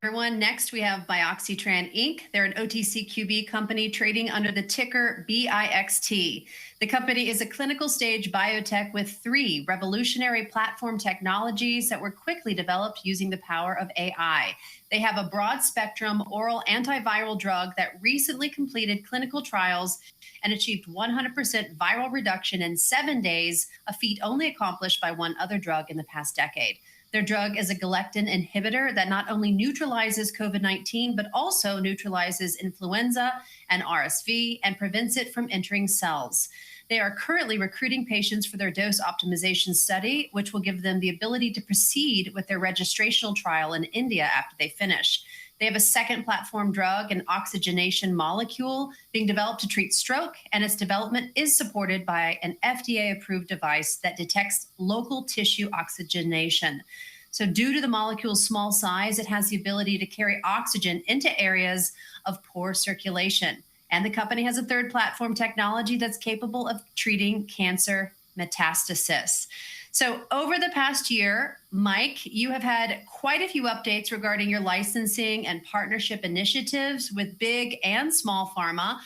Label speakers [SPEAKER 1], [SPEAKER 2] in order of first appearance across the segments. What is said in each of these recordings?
[SPEAKER 1] Everyone, next we have Bioxytran Inc. They're an OTCQB company trading under the ticker BIXT. The company is a clinical stage biotech with 3 revolutionary platform technologies that were quickly developed using the power of AI. They have a broad spectrum oral antiviral drug that recently completed clinical trials and achieved 100% viral reduction in 7 days, a feat only accomplished by one other drug in the past decade. Their drug is a galectin inhibitor that not only neutralizes COVID-19, but also neutralizes influenza and RSV and prevents it from entering cells. They are currently recruiting patients for their dose optimization study, which will give them the ability to proceed with their registrational trial in India after they finish. They have a second platform drug, an oxygenation molecule, being developed to treat stroke, and its development is supported by an FDA-approved device that detects local tissue oxygenation. So due to the molecule's small size, it has the ability to carry oxygen into areas of poor circulation. And the company has a third platform technology that's capable of treating cancer metastasis. So over the past year, Mike, you have had quite a few updates regarding your licensing and partnership initiatives with big and small pharma.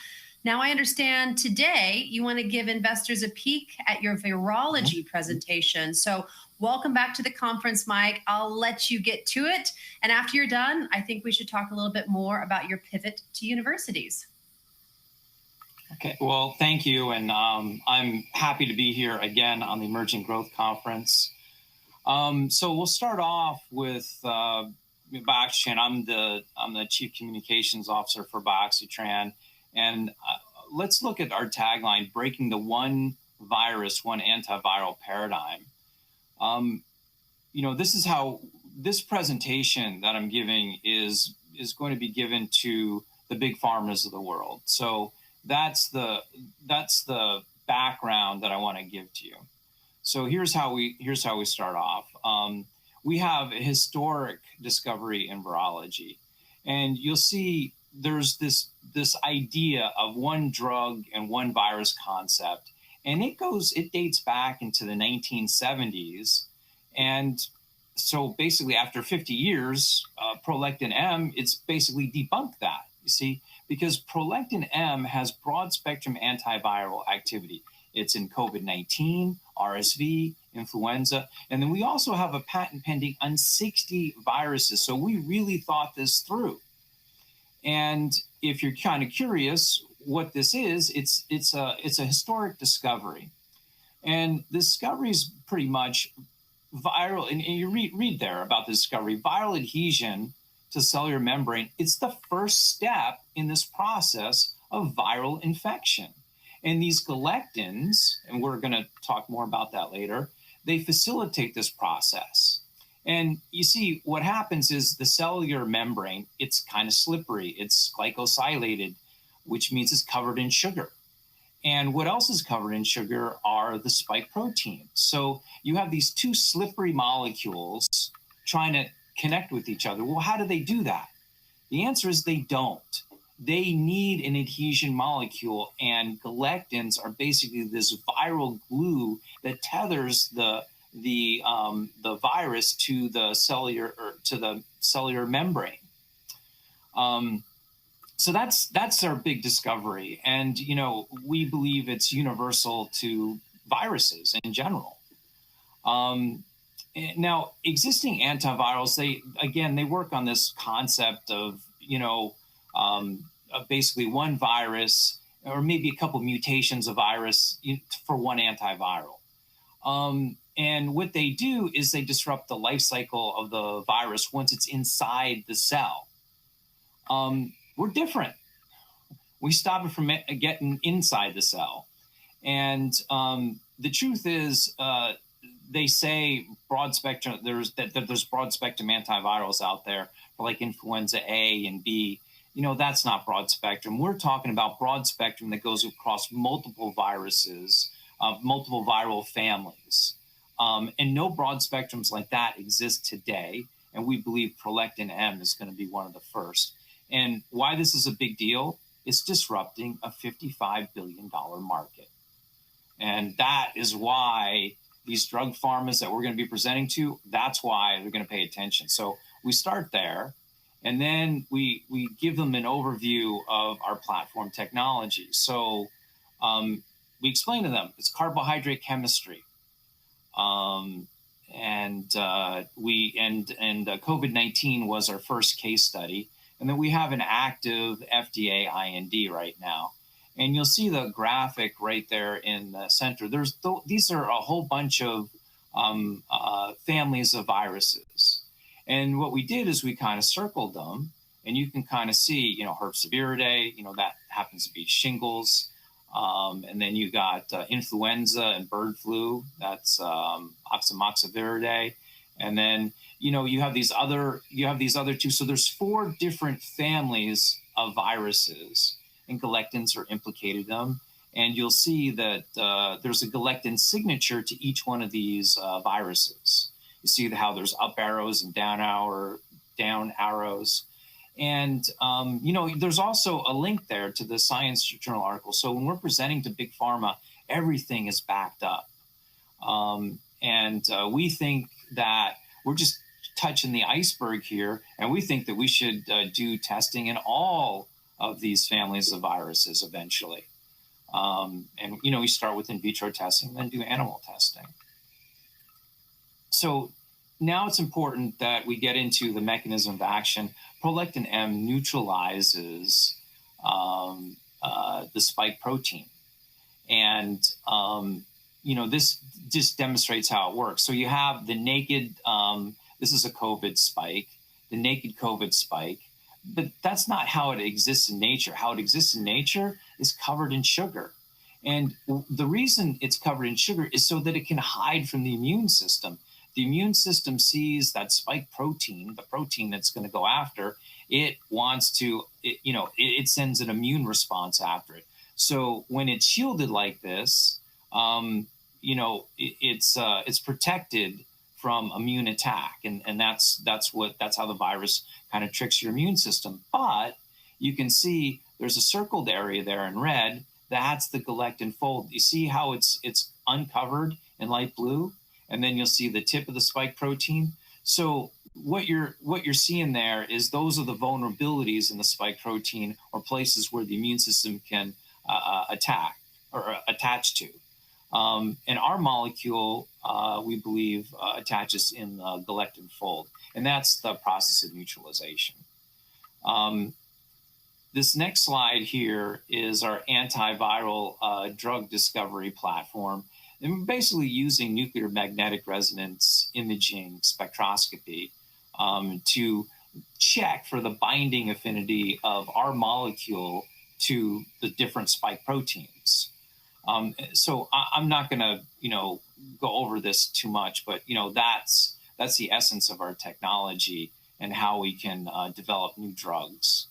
[SPEAKER 1] Now, I understand today you want to give investors a peek at your virology presentation. So welcome back to the conference, Mike. I'll let you get to it. And after you're done, I think we should talk a little bit more about your pivot to universities.
[SPEAKER 2] Okay, well, thank you. And I'm happy to be here again on the Emerging Growth Conference. So we'll start off with Bioxytran. I'm the Chief Communications Officer for Bioxytran. And let's look at our tagline, breaking the one virus, one antiviral paradigm. This is how this presentation that I'm giving is going to be given to the big pharmas of the world. So that's the background that I want to give to you. So here's how we start off. We have a historic discovery in virology, and you'll see there's this idea of one drug and one virus concept, and it dates back into the 1970s, and so basically after 50 years, prolactin M, it's basically debunked that. You see, because prolactin M has broad-spectrum antiviral activity. It's in COVID-19, RSV, influenza, and then we also have a patent pending on 60 viruses. So we really thought this through. And if you're kind of curious what this is, it's a historic discovery. And the discovery is pretty much viral, and you read there about the discovery, viral adhesion to cellular membrane. It's the first step in this process of viral infection. And these galectins, and we're going to talk more about that later, they facilitate this process. And you see, what happens is the cellular membrane, it's kind of slippery. It's glycosylated, which means it's covered in sugar. And what else is covered in sugar are the spike proteins. So you have these two slippery molecules trying to connect with each other. Well, how do they do that? The answer is they don't. They need an adhesion molecule, and galectins are basically this viral glue that tethers the virus to the cellular membrane. So that's our big discovery, and we believe it's universal to viruses in general. Now, existing antivirals, they work on this concept of, basically one virus or maybe a couple mutations of virus for one antiviral. And what they do is they disrupt the life cycle of the virus once it's inside the cell. We're different. We stop it from getting inside the cell. And the truth is, they say broad spectrum. There's broad spectrum antivirals out there for like influenza A and B. That's not broad spectrum. We're talking about broad spectrum that goes across multiple viruses, multiple viral families, and no broad spectrums like that exist today. And we believe prolactin M is going to be one of the first. And why this is a big deal? It's disrupting a $55 billion market, and that is why these drug pharmas that we're going to be presenting to, that's why they're going to pay attention. So we start there. And then we give them an overview of our platform technology. So we explain to them it's carbohydrate chemistry. COVID-19 was our first case study. And then we have an active FDA IND right now. And you'll see the graphic right there in the center. These are a whole bunch of families of viruses. And what we did is we kind of circled them, and you can kind of see, Herpesviridae, that happens to be shingles. And then you got influenza and bird flu, that's Oxymoxaviridae. And then, you have these other two. So there's 4 different families of viruses, and galectins are implicated in them. And you'll see that there's a galectin signature to each one of these viruses. You see how there's up arrows and down arrows. And, there's also a link there to the Science Journal article. So when we're presenting to Big Pharma, everything is backed up. We think that we're just touching the iceberg here, and we think that we should do testing in all of these families of viruses eventually. We start with in vitro testing, then do animal testing. So now it's important that we get into the mechanism of action. Prolactin M neutralizes the spike protein. And, this just demonstrates how it works. So you have the naked, this is a COVID spike, the naked COVID spike, but that's not how it exists in nature. How it exists in nature is covered in sugar. And the reason it's covered in sugar is so that it can hide from the immune system. The immune system sees that spike protein, the protein that's going to go after, it wants to, it sends an immune response after it. So when it's shielded like this, it's protected from immune attack. And that's how the virus kind of tricks your immune system. But you can see there's a circled area there in red. That's the galectin fold. You see how it's uncovered in light blue? And then you'll see the tip of the spike protein. So what you're seeing there is those are the vulnerabilities in the spike protein, or places where the immune system can attack or attach to. And our molecule, we believe, attaches in the galectin fold, and that's the process of neutralization. This next slide here is our antiviral drug discovery platform. And we're basically using nuclear magnetic resonance imaging spectroscopy to check for the binding affinity of our molecule to the different spike proteins. So I'm not going to, go over this too much, but that's the essence of our technology and how we can develop new drugs.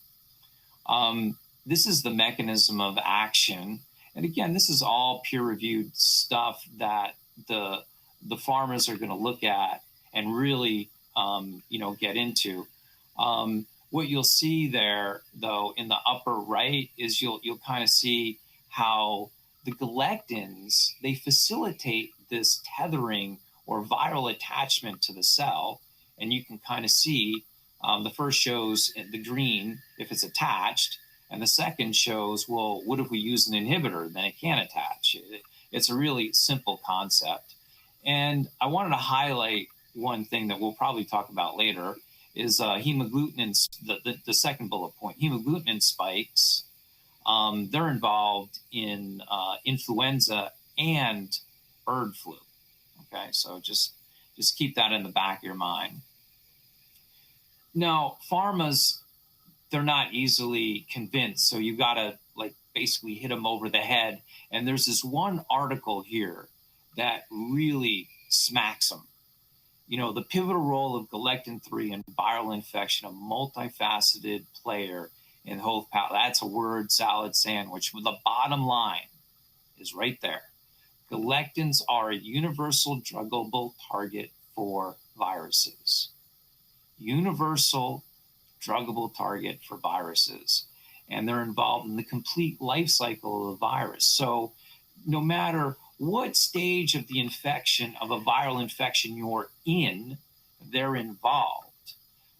[SPEAKER 2] This is the mechanism of action. And again, this is all peer-reviewed stuff that the pharmas are going to look at and really, get into. What you'll see there, though, in the upper right is you'll kind of see how the galectins, they facilitate this tethering or viral attachment to the cell. And you can kind of see the first shows the green if it's attached. And the second shows, well, what if we use an inhibitor? Then it can't attach. It's a really simple concept. And I wanted to highlight one thing that we'll probably talk about later is hemagglutinin, the second bullet point. Hemagglutinin spikes, they're involved in influenza and bird flu. Okay, so just keep that in the back of your mind. Now, pharmas, they're not easily convinced. So you got to basically hit them over the head. And there's this one article here that really smacks them. The pivotal role of galectin-3 in viral infection, a multifaceted player in the whole palate. That's a word salad sandwich. The bottom line is right there. Galectins are a universal druggable target for viruses. Universal druggable target for viruses, and they're involved in the complete life cycle of the virus. So no matter what stage of the infection, of a viral infection you're in, they're involved.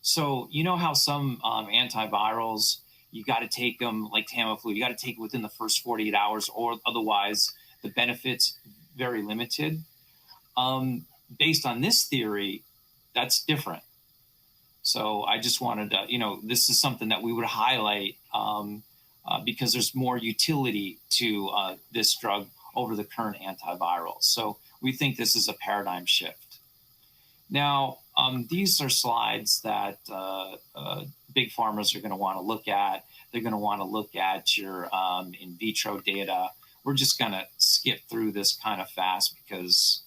[SPEAKER 2] So you know how some antivirals, you got to take them like Tamiflu, you got to take it within the first 48 hours, or otherwise the benefits very limited. Based on this theory, that's different. So I just wanted to, this is something that we would highlight because there's more utility to this drug over the current antivirals. So we think this is a paradigm shift. Now, these are slides that big pharmas are going to want to look at. They're going to want to look at your in vitro data. We're just going to skip through this kind of fast because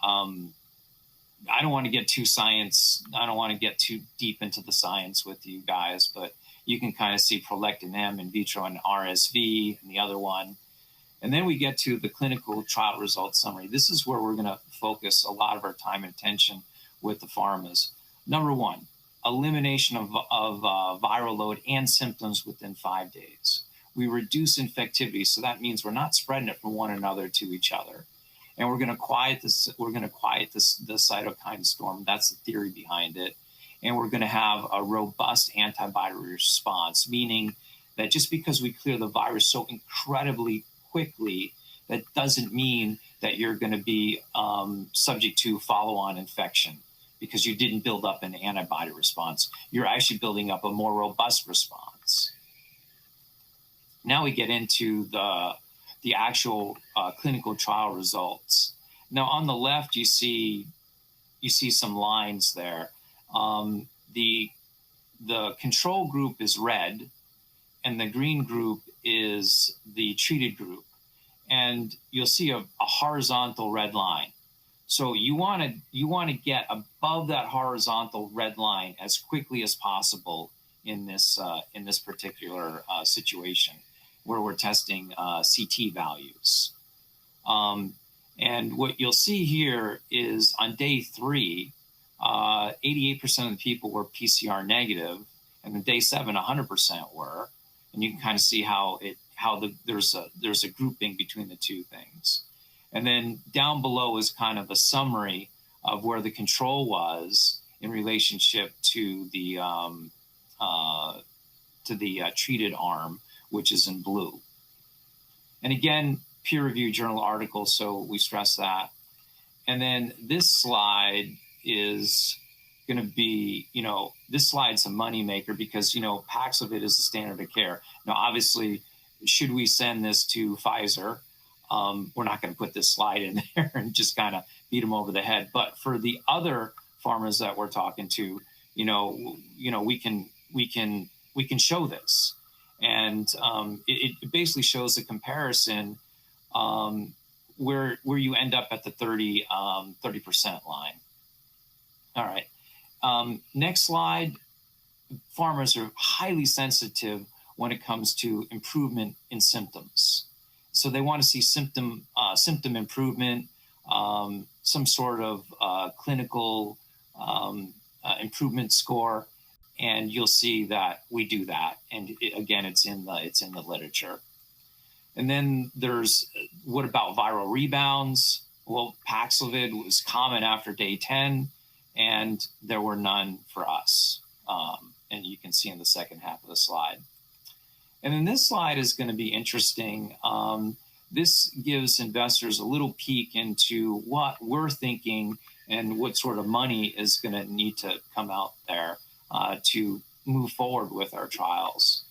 [SPEAKER 2] I don't want to get too science. I don't want to get too deep into the science with you guys, but you can kind of see prolactin M in vitro and RSV and the other one. And then we get to the clinical trial results summary. This is where we're going to focus a lot of our time and attention with the pharmas. Number one, elimination of viral load and symptoms within 5 days. We reduce infectivity, so that means we're not spreading it from one another to each other. And we're going to quiet this. We're going to quiet the cytokine storm. That's the theory behind it. And we're going to have a robust antibody response, meaning that just because we clear the virus so incredibly quickly, that doesn't mean that you're going to be subject to follow-on infection because you didn't build up an antibody response. You're actually building up a more robust response. Now we get into the actual clinical trial results. Now on the left, you see some lines there. The control group is red, and the green group is the treated group. And you'll see a horizontal red line. So you want to get above that horizontal red line as quickly as possible in this particular situation where we're testing CT values. And what you'll see here is on day 3, 88% of the people were PCR negative, and on day 7, 100% were. And you can kind of see how there's a grouping between the two things. And then down below is kind of a summary of where the control was in relationship to the treated arm, which is in blue. And again, peer-reviewed journal articles, so we stress that. And then this slide is going to be, this slide's a moneymaker because, Paxlovid is the standard of care. Now, obviously, should we send this to Pfizer? We're not going to put this slide in there and just kind of beat them over the head. But for the other pharmas that we're talking to, we can show this. And it basically shows a comparison where you end up at the 30% line. All right. Next slide. Pharmas are highly sensitive when it comes to improvement in symptoms. So they want to see symptom improvement, some sort of clinical improvement score. And you'll see that we do that. And again, it's in the literature. And then there's, what about viral rebounds? Well, Paxlovid was common after day 10, and there were none for us. And you can see in the second half of the slide. And then this slide is going to be interesting. This gives investors a little peek into what we're thinking and what sort of money is going to need to come out there to move forward with our trials.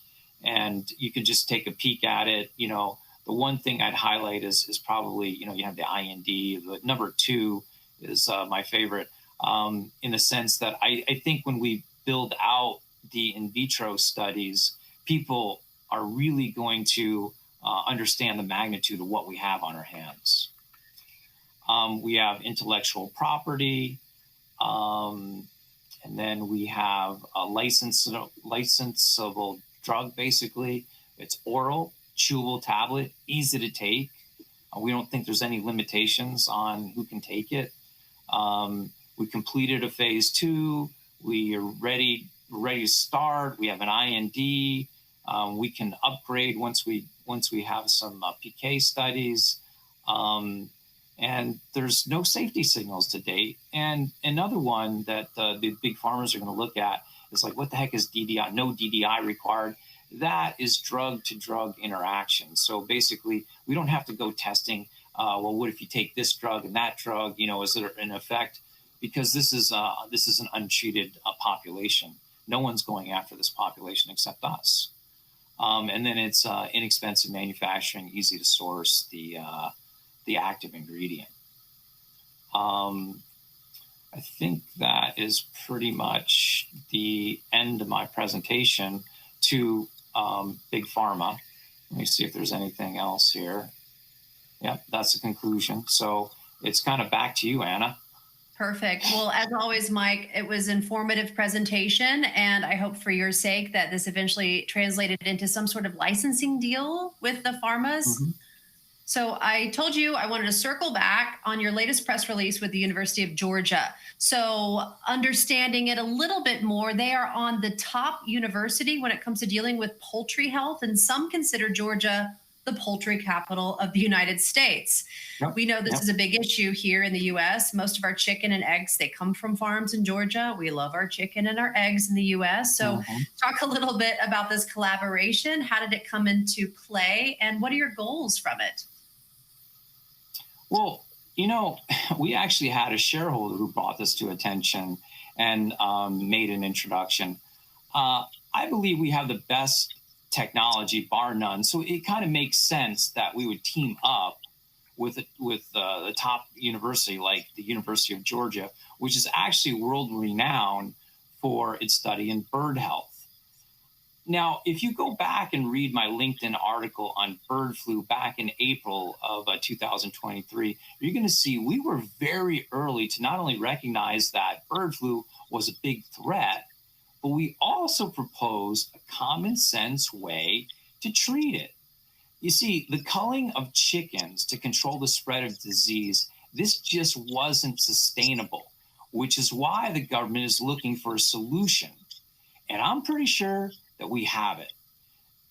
[SPEAKER 2] And you can just take a peek at it. The one thing I'd highlight is probably, you have the IND. But number 2 is my favorite in the sense that I think when we build out the in vitro studies, people are really going to understand the magnitude of what we have on our hands. We have intellectual property, and then we have a licensable drug, basically. It's oral, chewable tablet, easy to take. We don't think there's any limitations on who can take it. We completed a phase 2. We are ready to start. We have an IND. We can upgrade once we have some PK studies. And there's no safety signals to date. And another one that the big pharmas are going to look at It's like, what the heck is DDI? No DDI required. That is drug-to-drug interaction. So basically, we don't have to go testing, well, what if you take this drug and that drug, is there an effect? Because this is an untreated population. No one's going after this population except us. And then it's inexpensive manufacturing, easy to source the active ingredient. I think that is pretty much the end of my presentation to Big Pharma. Let me see if there's anything else here. Yep, that's the conclusion. So it's kind of back to you, Anna.
[SPEAKER 1] Perfect. Well, as always, Mike, it was an informative presentation, and I hope for your sake that this eventually translated into some sort of licensing deal with the pharmas.
[SPEAKER 2] Mm-hmm.
[SPEAKER 1] So I told you I wanted to circle back on your latest press release with the University of Georgia. So understanding it a little bit more, they are on the top university when it comes to dealing with poultry health, and some consider Georgia the poultry capital of the United States. Yep. We know this is a big issue here in the U.S. Most of our chicken and eggs, they come from farms in Georgia. We love our chicken and our eggs in the U.S. So talk a little bit about this collaboration. How did it come into play, and what are your goals from it?
[SPEAKER 2] Well, we actually had a shareholder who brought this to attention and made an introduction. I believe we have the best technology, bar none. So it kind of makes sense that we would team up with the top university, like the University of Georgia, which is actually world renowned for its study in bird health. Now, if you go back and read my LinkedIn article on bird flu back in April of 2023, you're going to see we were very early to not only recognize that bird flu was a big threat, but we also proposed a common sense way to treat it. You see, the culling of chickens to control the spread of disease, this just wasn't sustainable, which is why the government is looking for a solution. And I'm pretty sure that we have it.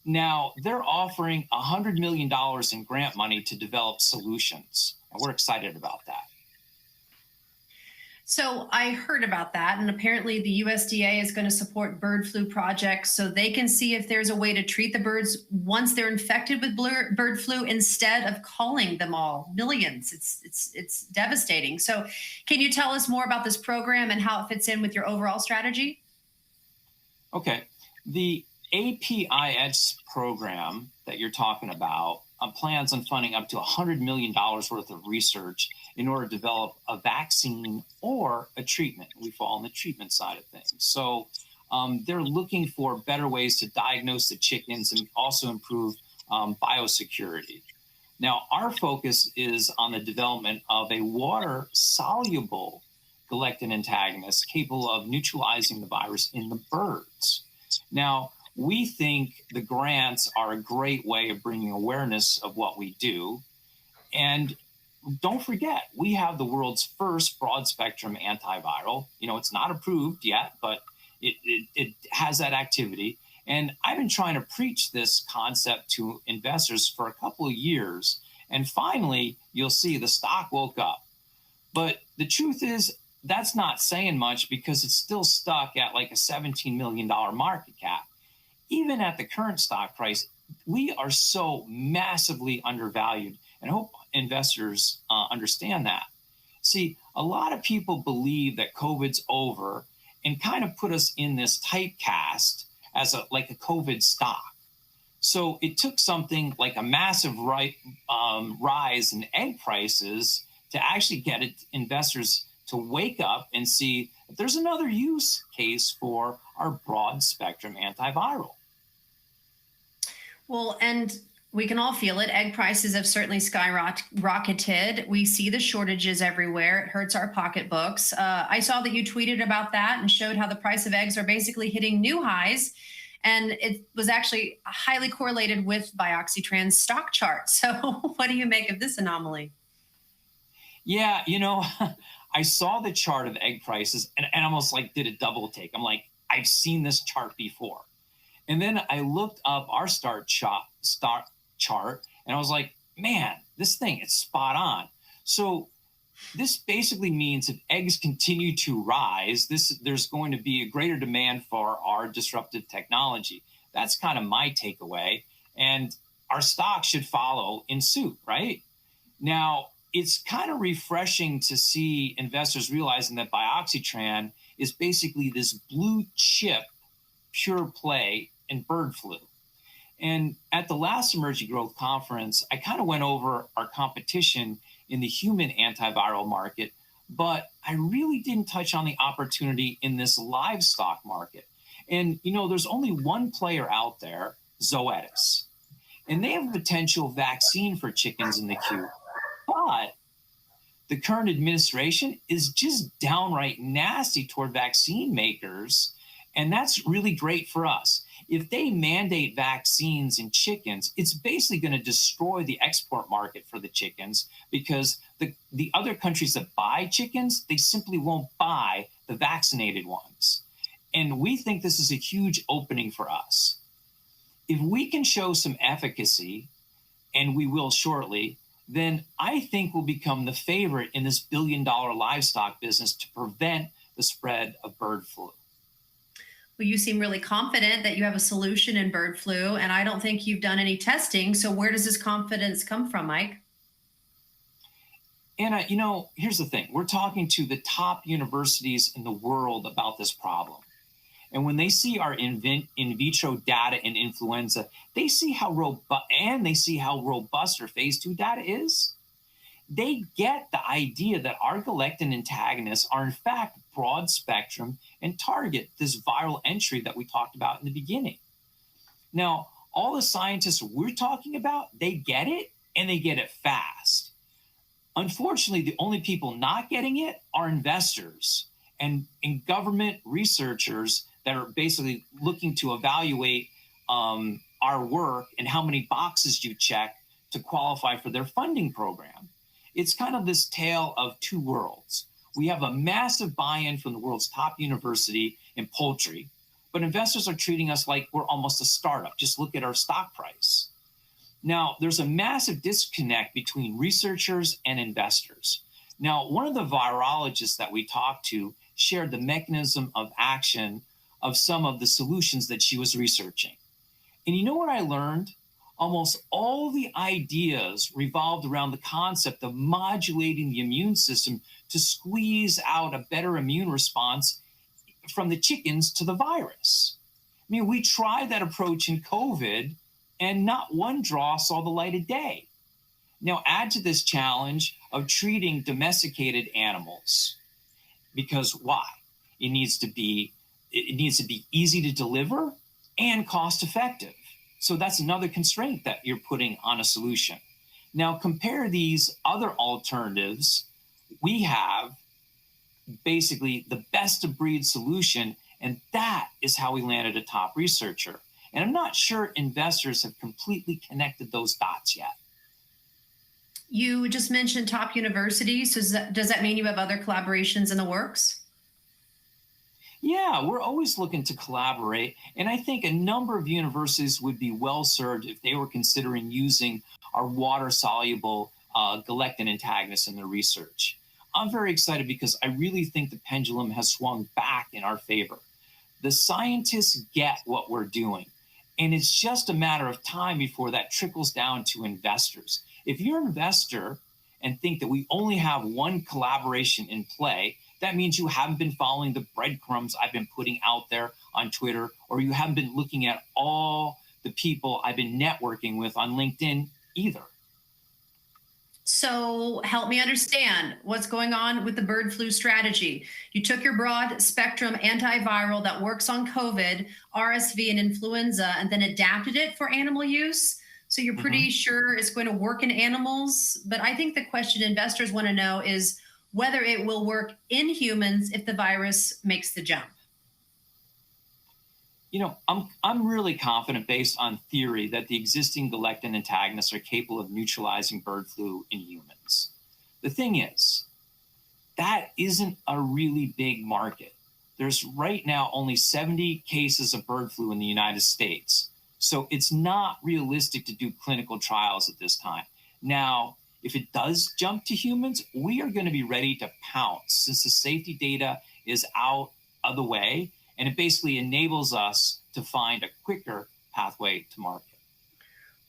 [SPEAKER 2] Now, they're offering $100 million in grant money to develop solutions, and we're excited about that.
[SPEAKER 1] So I heard about that, and apparently the USDA is going to support bird flu projects so they can see if there's a way to treat the birds once they're infected with bird flu instead of culling them all. Millions. It's devastating. So can you tell us more about this program and how it fits in with your overall strategy?
[SPEAKER 2] Okay. The APIX program that you're talking about plans on funding up to $100 million worth of research in order to develop a vaccine or a treatment. We fall on the treatment side of things. So they're looking for better ways to diagnose the chickens and also improve biosecurity. Now, our focus is on the development of a water-soluble galectin antagonist capable of neutralizing the virus in the birds. Now, we think the grants are a great way of bringing awareness of what we do. And don't forget, we have the world's first broad-spectrum antiviral. It's not approved yet, but it has that activity. And I've been trying to preach this concept to investors for a couple of years. And finally, you'll see the stock woke up. But the truth is, that's not saying much because it's still stuck at like a $17 million market cap. Even at the current stock price, we are so massively undervalued, and I hope investors understand that. See, a lot of people believe that COVID's over and kind of put us in this typecast as like a COVID stock. So it took something like a massive rise in egg prices to actually get investors to wake up and see that there's another use case for our broad spectrum antiviral.
[SPEAKER 1] Well, and we can all feel it. Egg prices have certainly skyrocketed. We see the shortages everywhere. It hurts our pocketbooks. I saw that you tweeted about that and showed how the price of eggs are basically hitting new highs. And it was actually highly correlated with Bioxytran's stock chart. So what do you make of this anomaly?
[SPEAKER 2] Yeah, I saw the chart of egg prices and almost like did a double take. I'm like, I've seen this chart before. And then I looked up our stock chart and I was like, man, this thing is spot on. So This basically means if eggs continue to rise, there's going to be a greater demand for our disruptive technology. That's kind of my takeaway. And our stock should follow in suit, right? Now, it's kind of refreshing to see investors realizing that Bioxytran is basically this blue chip pure play in bird flu. And at the last Emerging Growth Conference, I kind of went over our competition in the human antiviral market, but I really didn't touch on the opportunity in this livestock market. And, there's only one player out there, Zoetis, and they have a potential vaccine for chickens in the queue. But the current administration is just downright nasty toward vaccine makers, and that's really great for us. If they mandate vaccines in chickens, it's basically going to destroy the export market for the chickens, because the other countries that buy chickens, they simply won't buy the vaccinated ones. And we think this is a huge opening for us. If we can show some efficacy, and we will shortly, then I think we'll become the favorite in this billion-dollar livestock business to prevent the spread of bird flu.
[SPEAKER 1] Well, you seem really confident that you have a solution in bird flu, and I don't think you've done any testing. So where does this confidence come from, Mike?
[SPEAKER 2] Anna, here's the thing. We're talking to the top universities in the world about this problem. And when they see our in vitro data in influenza, they see how robust our phase 2 data is. They get the idea that our galectin antagonists are in fact broad spectrum and target this viral entry that we talked about in the beginning. Now, all the scientists we're talking about, they get it, and they get it fast. Unfortunately, the only people not getting it are investors and government researchers that are basically looking to evaluate our work and how many boxes you check to qualify for their funding program. It's kind of this tale of two worlds. We have a massive buy-in from the world's top university in poultry, but investors are treating us like we're almost a startup. Just look at our stock price. Now, there's a massive disconnect between researchers and investors. Now, one of the virologists that we talked to shared the mechanism of action of some of the solutions that she was researching. And you know what I learned? Almost all the ideas revolved around the concept of modulating the immune system to squeeze out a better immune response from the chickens to the virus. I mean, we tried that approach in COVID, and not one draw saw the light of day. Now, add to this challenge of treating domesticated animals, because why? It needs to be easy to deliver and cost effective. So that's another constraint that you're putting on a solution. Now, compare these other alternatives. We have basically the best of breed solution, and that is how we landed a top researcher. And I'm not sure investors have completely connected those dots yet.
[SPEAKER 1] You just mentioned top universities. So does that mean you have other collaborations in the works?
[SPEAKER 2] Yeah, we're always looking to collaborate. And I think a number of universities would be well served if they were considering using our water-soluble galectin antagonists in their research. I'm very excited because I really think the pendulum has swung back in our favor. The scientists get what we're doing, and it's just a matter of time before that trickles down to investors. If you're an investor and think that we only have one collaboration in play, that means you haven't been following the breadcrumbs I've been putting out there on Twitter, or you haven't been looking at all the people I've been networking with on LinkedIn either.
[SPEAKER 1] So help me understand what's going on with the bird flu strategy. You took your broad spectrum antiviral that works on COVID, RSV, and influenza, and then adapted it for animal use. So you're pretty sure it's going to work in animals. But I think the question investors want to know is whether it will work in humans if the virus makes the jump.
[SPEAKER 2] You know, I'm really confident based on theory that the existing galectin antagonists are capable of neutralizing bird flu in humans. The thing is, that isn't a really big market. There's right now only 70 cases of bird flu in the United States. So it's not realistic to do clinical trials at this time. Now, if it does jump to humans, we are going to be ready to pounce since the safety data is out of the way, and it basically enables us to find a quicker pathway to market.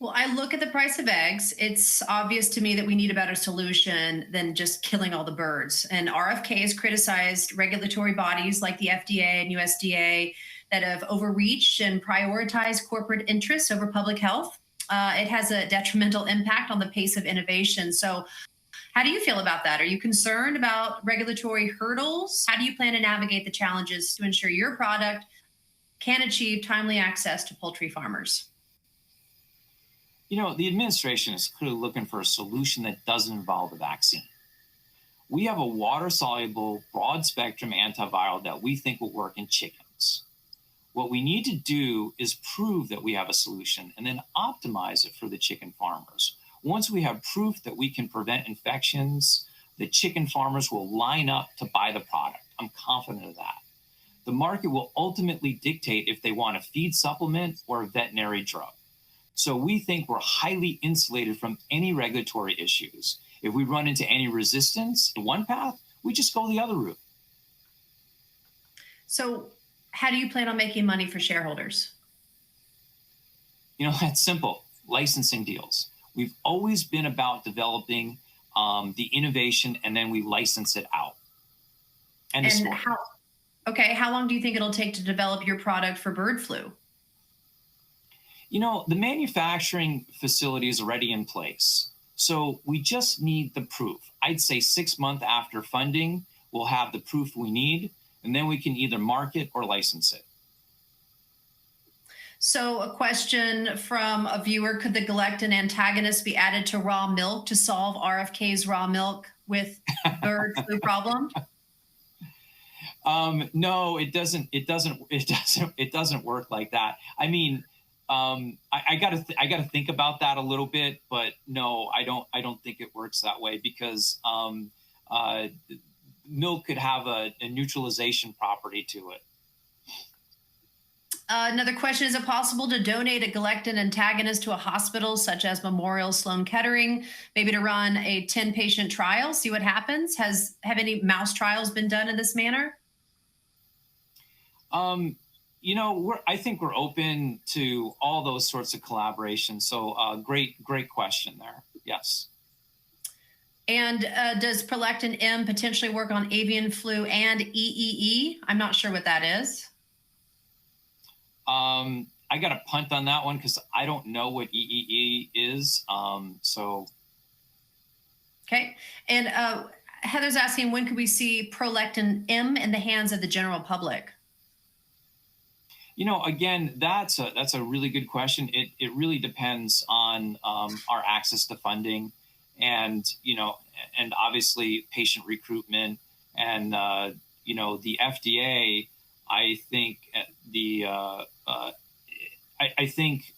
[SPEAKER 1] Well, I look at the price of eggs. It's obvious to me that we need a better solution than just killing all the birds. And RFK has criticized regulatory bodies like the FDA and USDA that have overreached and prioritized corporate interests over public health. It has a detrimental impact on the pace of innovation. So, how do you feel about that? Are you concerned about regulatory hurdles? How do you plan to navigate the challenges to ensure your product can achieve timely access to poultry farmers?
[SPEAKER 2] The administration is clearly looking for a solution that doesn't involve a vaccine. We have a water-soluble, broad-spectrum antiviral that we think will work in chickens. What we need to do is prove that we have a solution and then optimize it for the chicken farmers. Once we have proof that we can prevent infections, the chicken farmers will line up to buy the product. I'm confident of that. The market will ultimately dictate if they want a feed supplement or a veterinary drug. So we think we're highly insulated from any regulatory issues. If we run into any resistance to one path, we just go the other route.
[SPEAKER 1] So how do you plan on making money for shareholders?
[SPEAKER 2] That's simple. Licensing deals. We've always been about developing the innovation, and then we license it out.
[SPEAKER 1] And how long do you think it'll take to develop your product for bird flu?
[SPEAKER 2] The manufacturing facility is already in place. So we just need the proof. I'd say 6 months after funding, we'll have the proof we need, and then we can either market or license it.
[SPEAKER 1] So a question from a viewer, could the galectin antagonist be added to raw milk to solve RFK's raw milk with bird flu problem?
[SPEAKER 2] No, it doesn't. It doesn't work like that. I mean, I gotta think about that a little bit, but no, I don't think it works that way because milk could have a neutralization property to it.
[SPEAKER 1] Another question, is it possible to donate a galectin antagonist to a hospital such as Memorial Sloan Kettering, maybe to run a 10-patient trial, see what happens? Have any mouse trials been done in this manner?
[SPEAKER 2] I think we're open to all those sorts of collaborations. So great question there. Yes.
[SPEAKER 1] And does prolactin M potentially work on avian flu and EEE? I'm not sure what that is.
[SPEAKER 2] I got to punt on that one because I don't know what EEE is.
[SPEAKER 1] Okay. And Heather's asking, when could we see prolactin M in the hands of the general public?
[SPEAKER 2] Again, that's a really good question. It really depends on our access to funding, and obviously patient recruitment, and the FDA. I think I think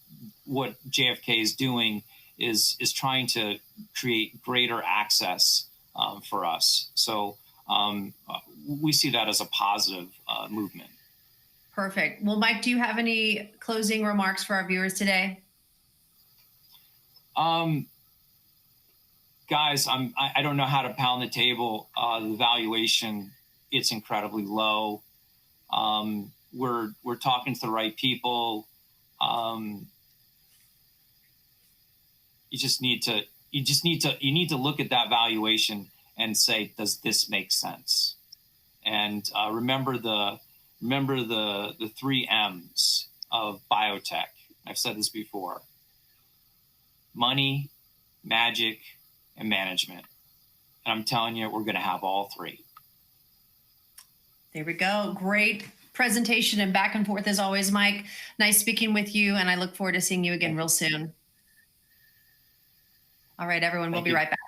[SPEAKER 2] what JFK is doing is trying to create greater access for us. So we see that as a positive movement.
[SPEAKER 1] Perfect. Well, Mike, do you have any closing remarks for our viewers today?
[SPEAKER 2] Guys, I don't know how to pound the table. The valuation, it's incredibly low. We're talking to the right people. You need to look at that valuation and say, does this make sense? And remember the 3 M's of biotech. I've said this before: money, magic, and management. And I'm telling you, we're going to have all 3.
[SPEAKER 1] There we go. Great presentation and back and forth as always, Mike. Nice speaking with you, and I look forward to seeing you again real soon. All right, everyone, we'll be right back.